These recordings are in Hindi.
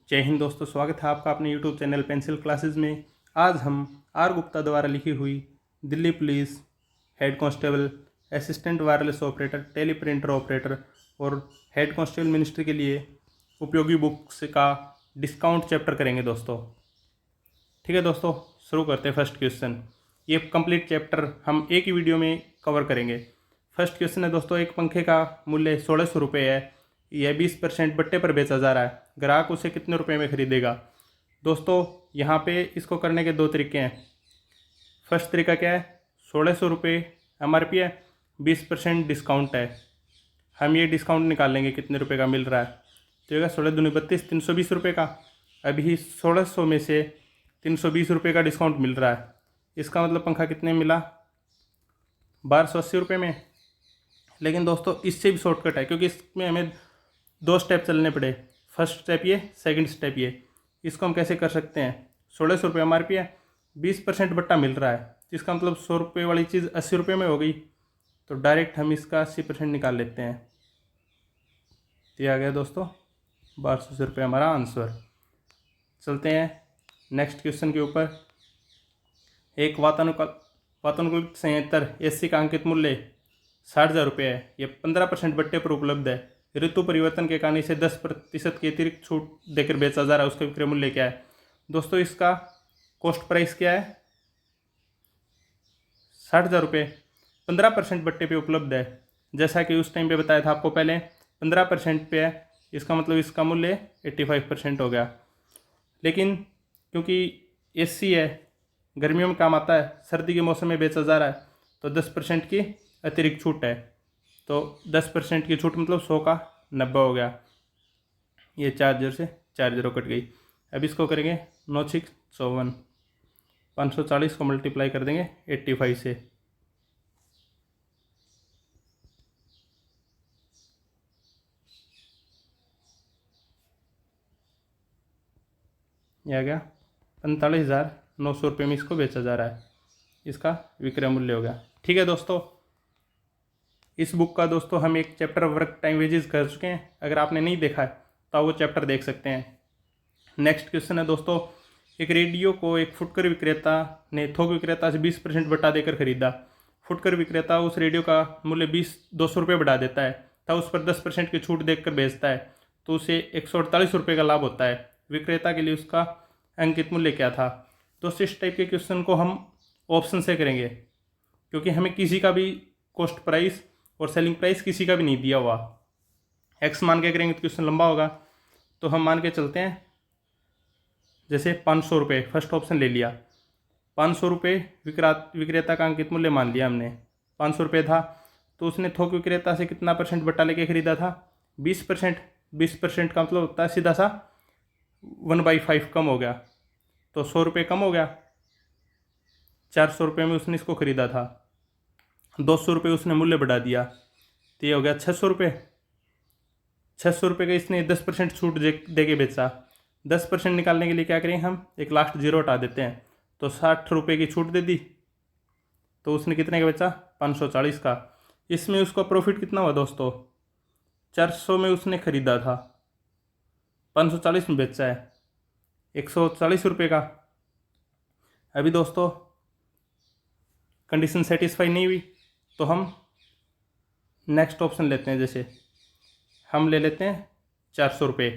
जय हिंद दोस्तों, स्वागत है आपका अपने यूट्यूब चैनल पेंसिल क्लासेस में। आज हम आर गुप्ता द्वारा लिखी हुई Delhi police head constable, assistant wireless operator, teleprinter operator और हेड कांस्टेबल मिनिस्ट्री के लिए उपयोगी बुक्स का डिस्काउंट चैप्टर करेंगे दोस्तों। ठीक है दोस्तों, शुरू करते हैं। फर्स्ट क्वेश्चन, ये कंप्लीट चैप्टर हम एक ही वीडियो में कवर करेंगे। फर्स्ट क्वेश्चन है दोस्तों, एक पंखे का मूल्य 1600 रुपये है। यह 20% बट्टे पर बेचा जा रहा है। ग्राहक उसे कितने रुपए में खरीदेगा? दोस्तों यहाँ पे इसको करने के दो तरीके हैं। फर्स्ट तरीका क्या है, 1600 रुपये MRP है, 20% डिस्काउंट है। हम ये डिस्काउंट निकाल लेंगे कितने रुपए का मिल रहा है। तो ये 16 दूनी 32, 320 रुपये का। अभी 1600 में से 320 रुपये का डिस्काउंट मिल रहा है। इसका मतलब पंखा कितने में मिला? 1280 रुपये में। लेकिन दोस्तों इससे भी शॉर्टकट है, क्योंकि इसमें हमें दो स्टेप चलने पड़े। फर्स्ट स्टेप ये, सेकंड स्टेप ये। इसको हम कैसे कर सकते हैं? 1600 रुपये MRP है, 20% बट्टा मिल रहा है, इसका मतलब 100 रुपये वाली चीज़ 80 रुपये में हो गई। तो डायरेक्ट हम इसका 80% निकाल लेते हैं। ये आ गया दोस्तों 1280 रुपये हमारा आंसर। चलते हैं नेक्स्ट क्वेश्चन के ऊपर। एक वातानुकूलित संयंत्र AC का अंकित मूल्य 60,000 रुपये है। ये 15% बट्टे पर उपलब्ध है। ऋतु परिवर्तन के कारण इसे 10% की अतिरिक्त छूट देकर बेचा जा रहा है। उसका विक्रय मूल्य क्या है? दोस्तों इसका कॉस्ट प्राइस क्या है? 60,000 रुपये। 15% बट्टे पे उपलब्ध है, जैसा कि उस टाइम पे बताया था आपको पहले। 15% पे है, इसका मतलब इसका मूल्य 85% हो गया। लेकिन क्योंकि AC है, गर्मियों में काम आता है, सर्दी के मौसम में बेचा जा रहा है, तो 10% की अतिरिक्त छूट है। तो 10% की छूट मतलब 100 का 90 हो गया। ये 4 0 से 4 0 कट गई। अब इसको करेंगे 9 6 54, 540 को मल्टीप्लाई कर देंगे 85 से। यह आ गया 45,900 रुपये में इसको बेचा जा रहा है। इसका विक्रय मूल्य हो गया। ठीक है दोस्तों, इस बुक का दोस्तों हम एक चैप्टर वर्क टाइम वेजेस कर चुके हैं। अगर आपने नहीं देखा है तो वो चैप्टर देख सकते हैं। नेक्स्ट क्वेश्चन है दोस्तों, एक रेडियो को एक फुटकर विक्रेता ने थोक विक्रेता से 20% बटा देकर खरीदा। फुटकर विक्रेता उस रेडियो का मूल्य 200 रुपये बढ़ा देता है तथा उस पर 10% की छूट देकर बेचता है, तो उसे 148 रुपये का लाभ होता है। विक्रेता के लिए उसका अंकित मूल्य क्या था? दोस्तों इस टाइप के क्वेश्चन को हम ऑप्शन से करेंगे, क्योंकि हमें किसी का भी कॉस्ट प्राइस और सेलिंग प्राइस किसी का भी नहीं दिया हुआ। एक्स मान के करेंगे तो क्वेश्चन लंबा होगा। तो हम मान के चलते हैं, जैसे 500 रुपये फर्स्ट ऑप्शन ले लिया। 500 रुपये विक्रेता का अंकित मूल्य मान लिया हमने। 500 रुपये था, तो उसने थोक विक्रेता से कितना % बट्टा लेके खरीदा था? 20%। 20% का मतलब होता है सीधा सा 1/5 कम हो गया, तो 100 रुपये कम हो गया। 400 रुपये में उसने इसको खरीदा था, 200 रुपये उसने मूल्य बढ़ा दिया, तो ये हो गया 600 रुपये। 600 रुपये का इसने 10% छूट दे के बेचा। 10% निकालने के लिए क्या करें, हम एक लास्ट जीरो हटा देते हैं, तो 60 रुपये की छूट दे दी, तो उसने कितने का बेचा? 540 का। इसमें उसका प्रॉफिट कितना हुआ दोस्तों? 400 में उसने खरीदा था, 540 में बेचा है, 140 रुपये का। अभी दोस्तों कंडीशन सेटिस्फाई नहीं हुई, तो हम नेक्स्ट ऑप्शन लेते हैं। जैसे हम ले लेते हैं 400 रुपये।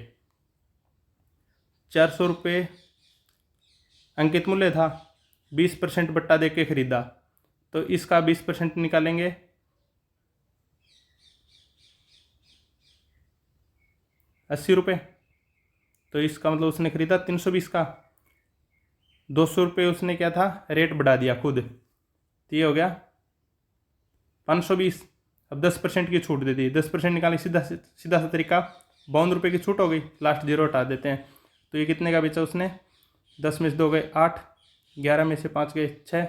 400 रुपये अंकित मूल्य था, 20% बट्टा दे के खरीदा, तो इसका 20% निकालेंगे, 80 रुपये। तो इसका मतलब उसने खरीदा 320 का। 200 रुपये उसने क्या था, रेट बढ़ा दिया खुद, तो ये हो गया 520। अब 10% की छूट दे दी, 10% निकालने सीधा सा तरीका 52 रुपये की छूट हो गई। लास्ट जीरो हटा देते हैं, तो ये कितने का बेचा उसने? 10 में से 2 गए 8, 11 में से 5 गए 6,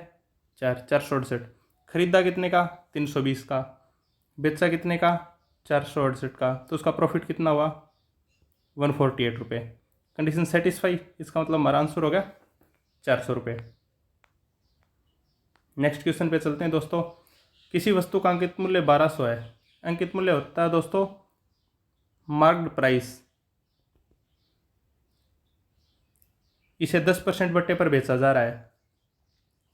468। खरीदा कितने का? 320 का। बेचा कितने का? 468 का। तो उसका प्रॉफिट कितना हुआ? 148 रुपये। कंडीशन सेटिस्फाई, इसका मतलब हमारा आंसर हो गया 400 रुपये। नेक्स्ट क्वेश्चन पे चलते हैं दोस्तों। किसी वस्तु का अंकित मूल्य 1200 है। अंकित मूल्य होता है दोस्तों मार्क्ड प्राइस। इसे 10% बट्टे पर बेचा जा रहा है।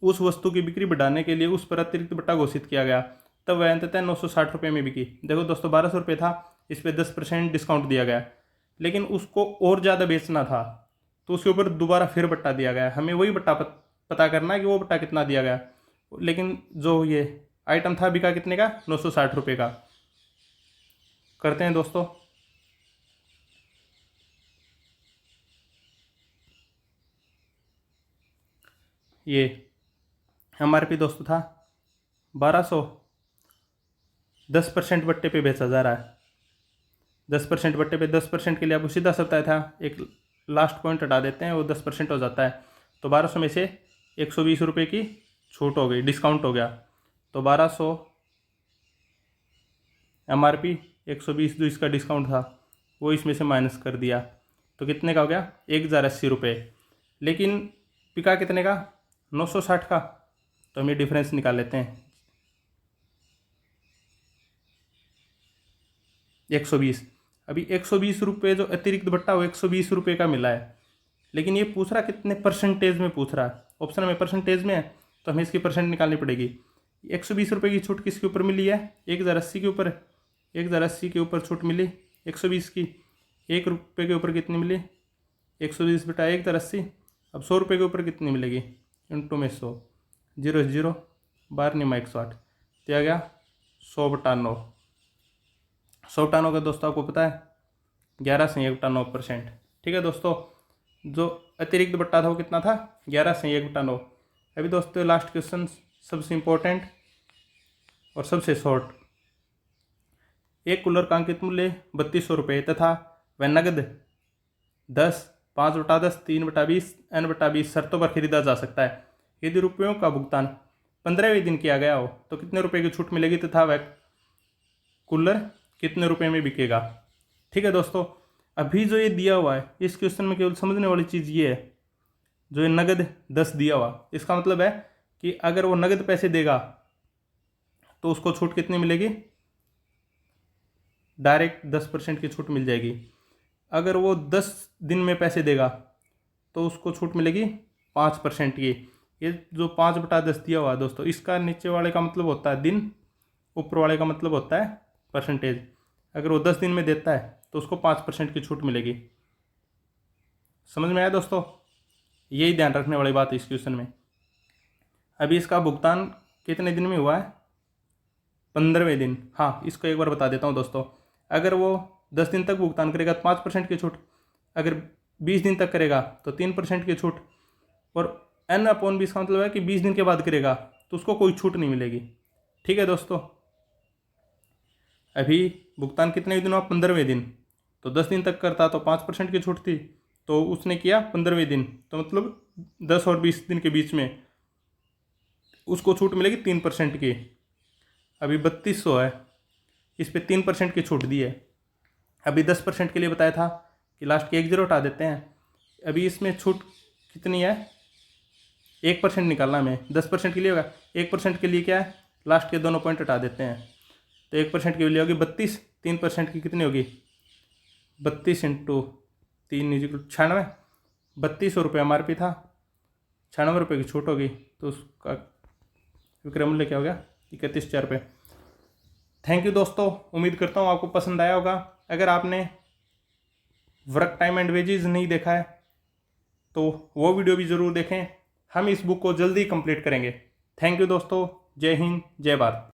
उस वस्तु की बिक्री बढ़ाने के लिए उस पर अतिरिक्त बट्टा घोषित किया गया, तब वह अंततः 960 रुपये में बिकी। देखो दोस्तों, 1200 रुपये था, इस पर 10% डिस्काउंट दिया गया, लेकिन उसको और ज़्यादा बेचना था तो उसके ऊपर दोबारा फिर बट्टा दिया गया। हमें वही बट्टा पता करना है कि वो बट्टा कितना दिया गया, लेकिन जो ये आइटम था बिका कितने का, 960 रुपये का। करते हैं दोस्तों। ये MRP दोस्तों था 1200, 10% बट्टे पे बेचा जा रहा है। 10% बट्टे पे 10% के लिए आपको सीधा सा बताया था, एक लास्ट पॉइंट हटा देते हैं, वो 10% हो जाता है। तो 1200 में से 120 रुपये की छूट हो गई, डिस्काउंट हो गया। तो 1200 MRP, 120 जो इसका डिस्काउंट था वो इसमें से माइनस कर दिया, तो कितने का हो गया, 1080 रुपये। लेकिन बिका कितने का, 960 का। तो हम ये डिफरेंस निकाल लेते हैं, 120। अभी 120 रुपये जो अतिरिक्त बट्टा वो 120 रुपये का मिला है, लेकिन ये पूछ रहा कितने परसेंटेज में पूछ रहा है। ऑप्शन में परसेंटेज में है तो हमें इसकी परसेंट निकालनी पड़ेगी। 120 रुपये की छूट किसके ऊपर मिली है, 1080 के ऊपर। 1080 के ऊपर छूट मिली 120 की। 1 रुपये के ऊपर कितनी मिली, 120 बटा 1080। अब 100 रुपये के ऊपर कितनी मिलेगी, इंटू में 100, 0 0, 12 निमा 108, तो आ गया 100 बटा 9। 100 बटा 9 का दोस्तों आपको पता है 11 से 1 बटा 9%। ठीक है दोस्तों, जो अतिरिक्त बट्टा था वो कितना था, 11 से 1 बटा 9। अभी दोस्तों लास्ट क्वेश्चन सबसे इम्पोर्टेंट और सबसे शॉर्ट। एक कूलर का अंकित मूल्य 3200 रुपये तथा वह नगद 10, 5 बटा 10, 3 बटा 20, n बटा 20 शर्तों पर खरीदा जा सकता है। यदि रुपयों का भुगतान 15वें दिन किया गया हो तो कितने रुपए की छूट मिलेगी तथा वह कूलर कितने रुपए में बिकेगा। ठीक है दोस्तों, अभी जो ये दिया हुआ है इस क्वेश्चन में केवल समझने वाली चीज़ ये है, जो ये नगद 10 दिया हुआ, इसका मतलब है कि अगर वो नगद पैसे देगा तो उसको छूट कितनी मिलेगी, डायरेक्ट 10% की छूट मिल जाएगी। अगर वो 10 दिन में पैसे देगा तो उसको छूट मिलेगी 5% की। ये जो 5 बटा 10 दिया हुआ है दोस्तों, इसका नीचे वाले का मतलब होता है दिन, ऊपर वाले का मतलब होता है परसेंटेज। अगर वो 10 दिन में देता है तो उसको 5% की छूट मिलेगी। समझ में आया दोस्तों, यही ध्यान रखने वाली बात है इस क्वेश्चन में। अभी इसका भुगतान कितने दिन में हुआ है, 15वें दिन। हाँ, इसको एक बार बता देता हूँ दोस्तों, अगर वो 10 दिन तक भुगतान करेगा तो 5% की छूट, अगर 20 दिन तक करेगा तो 3% की छूट, और n/20 का मतलब है कि 20 दिन के बाद करेगा तो उसको कोई छूट नहीं मिलेगी। ठीक है दोस्तों, अभी भुगतान कितने दिन हुआ, 15वें दिन। तो 10 दिन तक करता तो 5% की छूट थी, तो उसने किया 15वें दिन, तो मतलब 10 और 20 दिन के बीच में उसको छूट मिलेगी 3% की। अभी 3200 है, इस पर 3% की छूट दी है। अभी 10% के लिए बताया था कि लास्ट के 1 0 हटा देते हैं। अभी इसमें छूट कितनी है, 1% निकालना हमें। 10% के लिए होगा, 1% के लिए क्या है, लास्ट के दोनों पॉइंट हटा देते हैं। तो 1% के लिए होगी 32, 3% की कितनी होगी, 32 इंटू 3 96। 3200 रुपये MRP था, 96 रुपये की छूट होगी, तो उसका विक्रय मूल्य क्या हो गया, 31,000 रुपये। थैंक यू दोस्तों, उम्मीद करता हूँ आपको पसंद आया होगा। अगर आपने वर्क टाइम एंड वेजेस नहीं देखा है तो वो वीडियो भी ज़रूर देखें। हम इस बुक को जल्दी कंप्लीट करेंगे। थैंक यू दोस्तों, जय हिंद, जय भारत।